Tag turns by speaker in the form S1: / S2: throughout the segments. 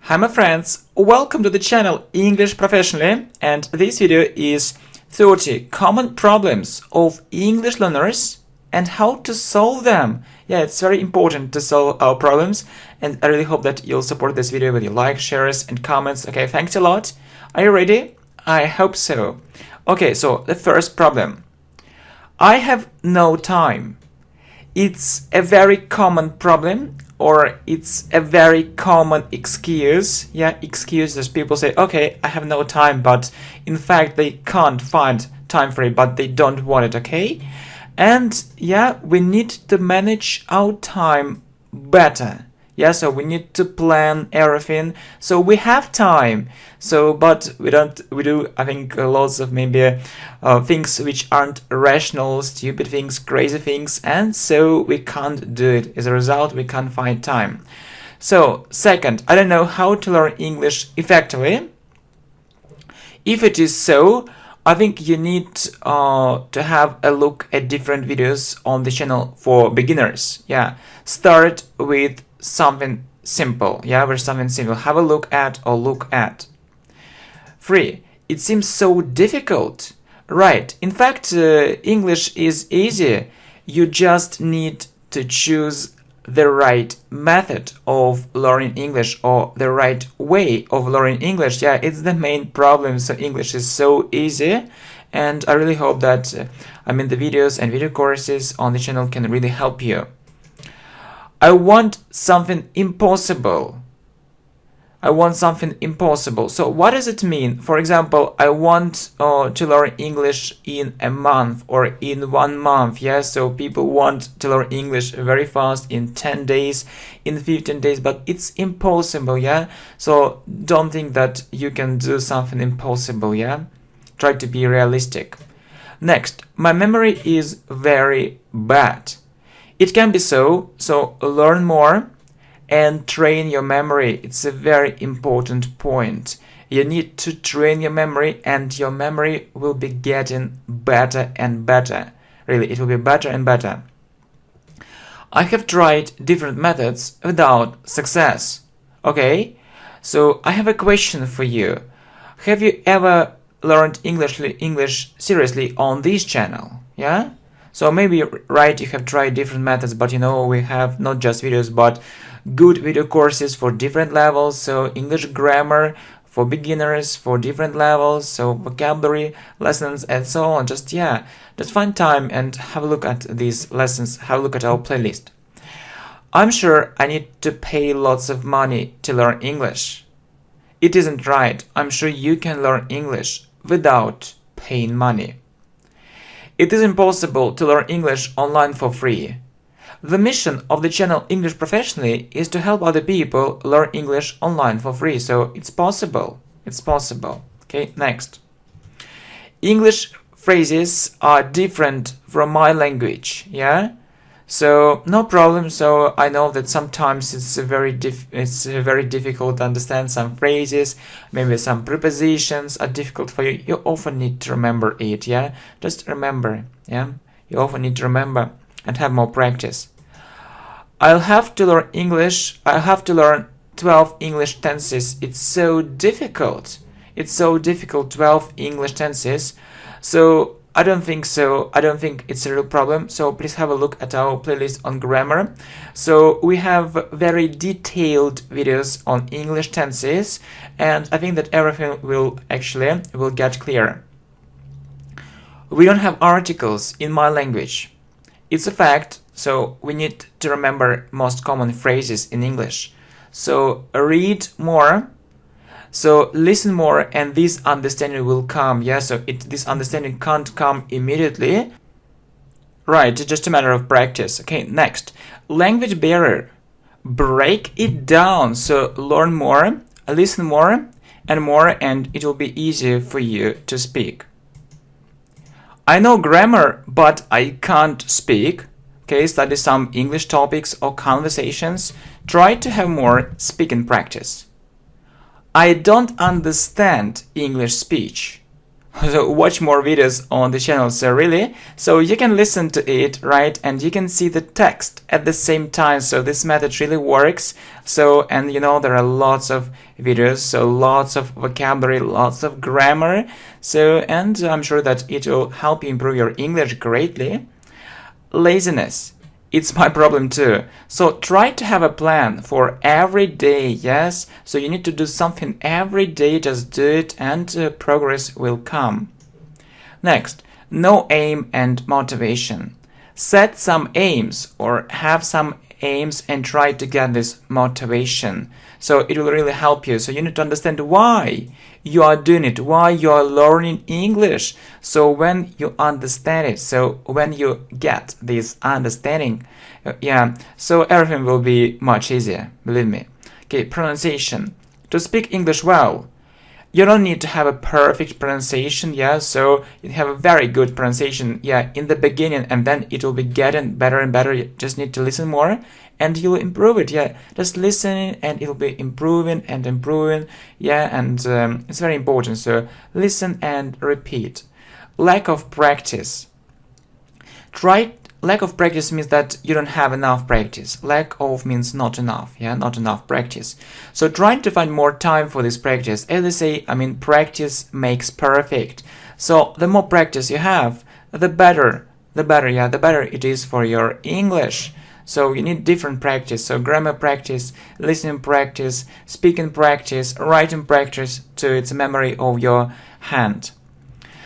S1: Hi my friends, welcome to the channel English Professionally, and this video is 30 common problems of English learners and how to solve them. Yeah, it's very important to solve our problems, and I really hope that you'll support this video with your likes, shares and comments. Okay, thanks a lot. Are you ready? I hope so. Okay, so the first problem. I have no time. It's a very common problem, or it's a very common excuse. Yeah, excuses. People say, okay, I have no time, but in fact they can't find time for it, but they don't want it, okay? And yeah, we need to manage our time better. Yeah, so we need to plan everything so we have time. So, but we do, I think, lots of maybe things which aren't rational, stupid things, crazy things, and so we can't do it. As a result, we can't find time. So, second, I don't know how to learn English effectively. If it is so, I think you need to have a look at different videos on the channel for beginners. Yeah, start with something simple. Yeah, with something simple. Have a look at or look at. 3. It seems so difficult. Right. In fact, English is easy. You just need to choose the right method of learning English, or the right way of learning English. Yeah, it's the main problem. So English is so easy, and I really hope that the videos and video courses on the channel can really help you. I want something impossible. I want something impossible. So what does it mean? For example, I want to learn English in a month or in 1 month. Yeah, so people want to learn English very fast, in 10 days, in 15 days, but it's impossible. Yeah, so don't think that you can do something impossible. Yeah, try to be realistic. Next, my memory is very bad. It can be so learn more and train your memory. It's a very important point. You need to train your memory, and your memory will be getting better and better. Really, it will be better and better. I have tried different methods without success. Okay, so I have a question for you. Have you ever learned English seriously on this channel? Yeah? So maybe, right, you have tried different methods, but we have not just videos, but good video courses for different levels. So English grammar for beginners for different levels, so vocabulary lessons and so on. Just find time and have a look at these lessons, have a look at our playlist. I'm sure I need to pay lots of money to learn English. It isn't right. I'm sure you can learn English without paying money. It is impossible to learn English online for free. The mission of the channel English Professionally is to help other people learn English online for free, so it's possible. It's possible. Okay, next. English phrases are different from my language, yeah? So no problem. So I know that sometimes it's very difficult to understand some phrases. Maybe some prepositions are difficult for you. You often need to remember it. Yeah, just remember. Yeah, you often need to remember and have more practice. I'll have to learn English. I have to learn 12 English tenses. It's so difficult. It's so difficult. 12 English tenses. So I don't think so. I don't think it's a real problem. So please have a look at our playlist on grammar. So we have very detailed videos on English tenses, and I think that everything will get clear. We don't have articles in my language. It's a fact. So we need to remember most common phrases in English. So read more. So listen more, and this understanding will come. Yeah, so this understanding can't come immediately. Right, it's just a matter of practice. Okay, next. Language barrier. Break it down. So learn more, listen more, and it will be easier for you to speak. I know grammar, but I can't speak. Okay, study some English topics or conversations. Try to have more speaking practice. I don't understand English speech. So watch more videos on the channel, so really, so you can listen to it, right, and you can see the text at the same time. So this method really works. So, and you know, there are lots of videos, so lots of vocabulary, lots of grammar, so, and I'm sure that it will help you improve your English greatly. Laziness, it's my problem too. So try to have a plan for every day, yes? So you need to do something every day, just do it, and progress will come. Next, no aim and motivation. Set some aims or have some aims and try to get this motivation. So it will really help you. So you need to understand why you are doing it, why you are learning English. So when you understand it, so when you get this understanding, so everything will be much easier, believe me. Okay, pronunciation. To speak English well, you don't need to have a perfect pronunciation, so you have a very good pronunciation, in the beginning, and then it will be getting better and better. You just need to listen more and you'll improve it, just listening and it'll be improving and improving, and it's very important. So listen and repeat. Lack of practice. Lack of practice means that you don't have enough practice. Lack of means not enough, not enough practice. So trying to find more time for this practice. As they say, practice makes perfect. So the more practice you have, the better it is for your English. So you need different practice. So grammar practice, listening practice, speaking practice, writing practice to its memory of your hand.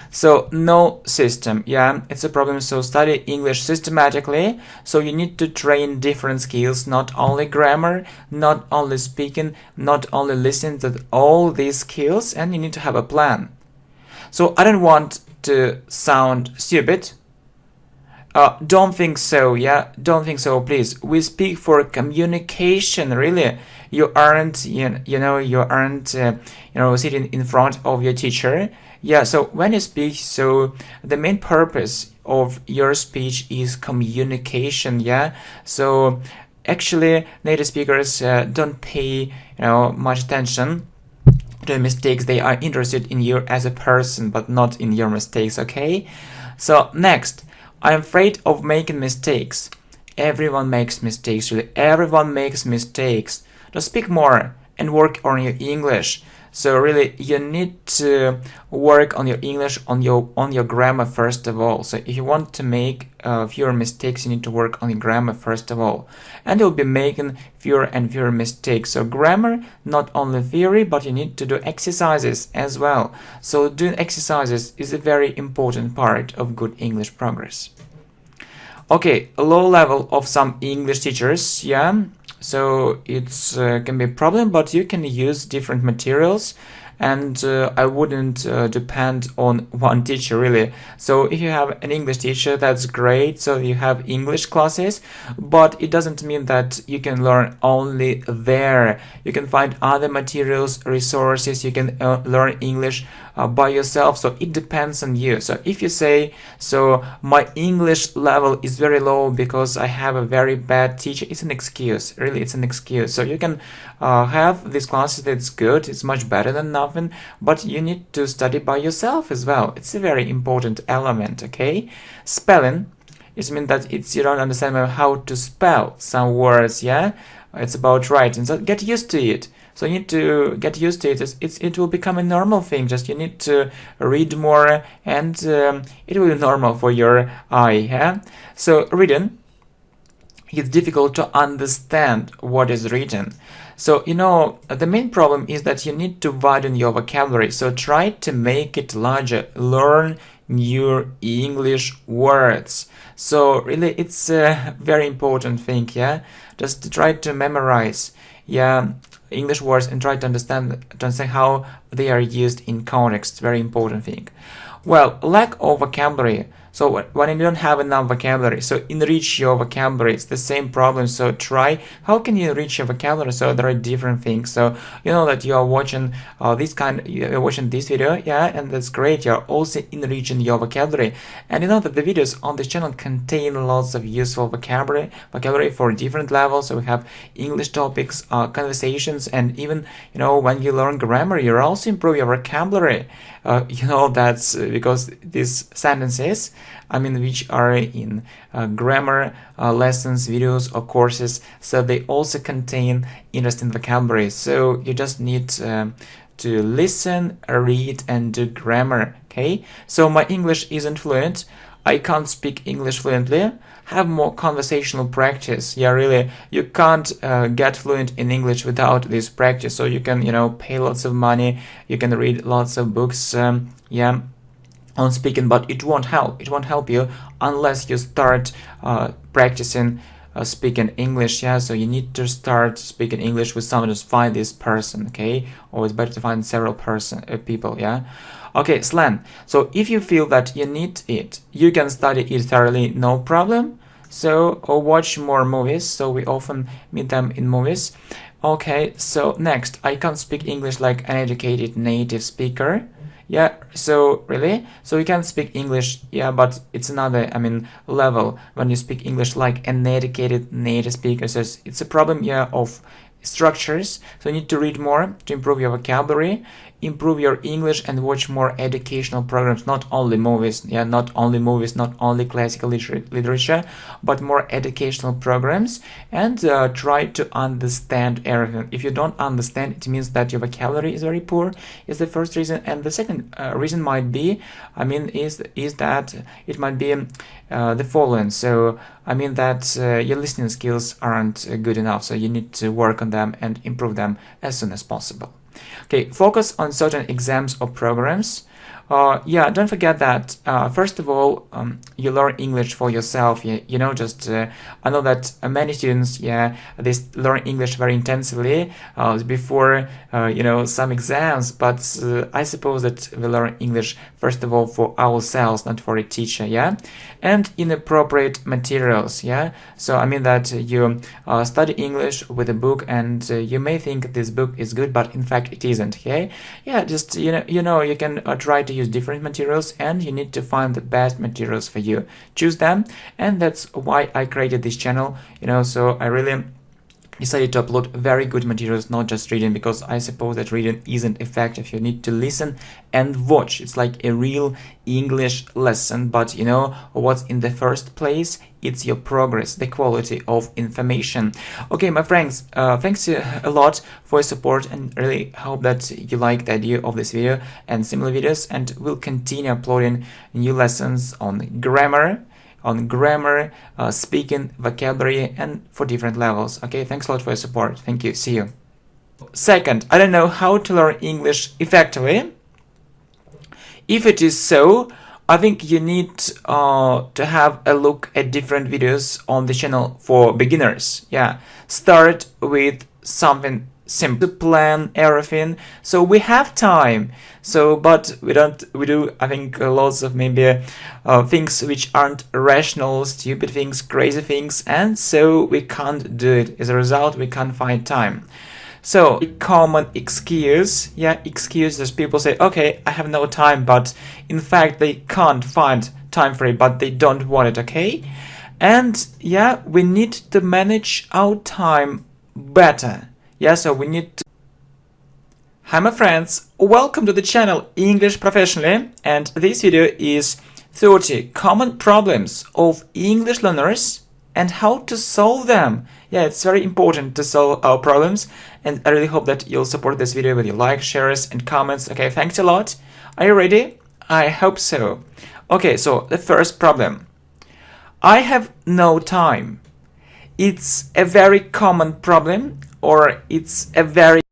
S1: So no system, it's a problem. So study English systematically. So you need to train different skills, not only grammar, not only speaking, not only listening, but all these skills, and you need to have a plan. So I don't want to sound stupid. Don't think so, don't think so, please. We speak for communication, really. You aren't, sitting in front of your teacher. So when you speak, so the main purpose of your speech is communication, So actually, native speakers don't pay, much attention to the mistakes. They are interested in you as a person, but not in your mistakes, okay? So next, I'm afraid of making mistakes. Everyone makes mistakes, really. Everyone makes mistakes. Just speak more and work on your English. So really, you need to work on your English, on your grammar first of all. So if you want to make fewer mistakes, you need to work on your grammar first of all, and you'll be making fewer and fewer mistakes. So grammar, not only theory, but you need to do exercises as well. So doing exercises is a very important part of good English progress. Okay, a low level of some English teachers, so it's can be a problem, but you can use different materials, and I wouldn't depend on one teacher, really. So if you have an English teacher, that's great. So you have English classes, but it doesn't mean that you can learn only there. You can find other materials, resources. You can learn English by yourself. So it depends on you. So if you say, so my English level is very low because I have a very bad teacher, it's an excuse. Really, it's an excuse. So you can have these classes. That's good. It's much better than nothing, but you need to study by yourself as well. It's a very important element, okay? Spelling, it means that you don't understand how to spell some words, It's about writing. So get used to it. So you need to get used to it. It will become a normal thing. Just you need to read more, and it will be normal for your eye, So reading, it's difficult to understand what is written. So, the main problem is that you need to widen your vocabulary. So try to make it larger. Learn new English words. So really, it's a very important thing, Just try to memorize, English words and try to understand how they are used in context. Very important thing. Well, lack of vocabulary. So when you don't have enough vocabulary, so enrich your vocabulary. It's the same problem. So try, how can you enrich your vocabulary? So there are different things. So you know that you are watching you're watching this video, yeah, and that's great. You're also enriching your vocabulary. And you know that the videos on this channel contain lots of useful vocabulary for different levels. So we have English topics, conversations, and even, you know, when you learn grammar, you also improve your vocabulary. You know, that's because these sentences, I mean, which are in grammar lessons, videos, or courses, so they also contain interesting vocabulary. So you just need to listen, read, and do grammar. Okay, so my English isn't fluent. I can't speak English fluently. Have more conversational practice. Yeah, really, you can't get fluent in English without this practice. So you can, you know, pay lots of money, you can read lots of books, yeah, on speaking, but it won't help. It won't help you unless you start practicing speaking English. Yeah, so you need to start speaking English with someone. Just find this person, okay? Or it's better to find several people. Yeah. Okay, slang. So if you feel that you need it, you can study it thoroughly, no problem. So, or watch more movies. So we often meet them in movies. Okay, so next, I can't speak English like an educated native speaker. Yeah, so really? So you can speak English, yeah, but it's another, I mean, level when you speak English like an educated native speaker. So it's a problem, yeah, of structures. So you need to read more to improve your vocabulary, improve your English, and watch more educational programs, not only movies, yeah, not only classical literature, but more educational programs, and try to understand everything. If you don't understand, it means that your vocabulary is very poor, is the first reason. And the second reason might be, I mean, is that it might be the following. So I mean that your listening skills aren't good enough, so you need to work on them and improve them as soon as possible. Okay, focus on certain exams or programs. Yeah, don't forget that first of all, you learn English for yourself. You know, just I know that many students, yeah, they learn English very intensively before you know, some exams. But I suppose that we learn English first of all for ourselves, not for a teacher. Yeah, and in appropriate materials. Yeah, so I mean that you study English with a book, and you may think this book is good, but in fact it isn't. Okay, yeah, just you can try to use different materials, and you need to find the best materials for you. Choose them, and that's why I created this channel. You know, so I really decided to upload very good materials, not just reading, because I suppose that reading isn't effective. You need to listen and watch. It's like a real English lesson. But you know what's in the first place? It's your progress, the quality of information. Okay, my friends, thanks a lot for your support, and really hope that you like the idea of this video and similar videos, and we'll continue uploading new lessons on grammar, speaking, vocabulary, and for different levels. Okay, thanks a lot for your support. Thank you. See you. Second, I don't know how to learn English effectively. If it is so, I think you need to have a look at different videos on the channel for beginners. Yeah, start with something simple to plan everything. So we have time. So, but we do, I think, lots of maybe things which aren't rational, stupid things, crazy things, and so we can't do it. As a result, we can't find time. So, a common excuse, yeah, excuses. People say, okay, I have no time, but in fact they can't find time for it, but they don't want it, okay? And yeah, we need to manage our time better. Yeah, so we need to... Hi my friends, welcome to the channel English Professionally, and this video is 30 common problems of English learners and how to solve them. Yeah, it's very important to solve our problems, and I really hope that you'll support this video with your likes, shares, and comments. Okay, thanks a lot. Are you ready? I hope so. Okay, so the first problem. I have no time. It's a very common problem, or it's a very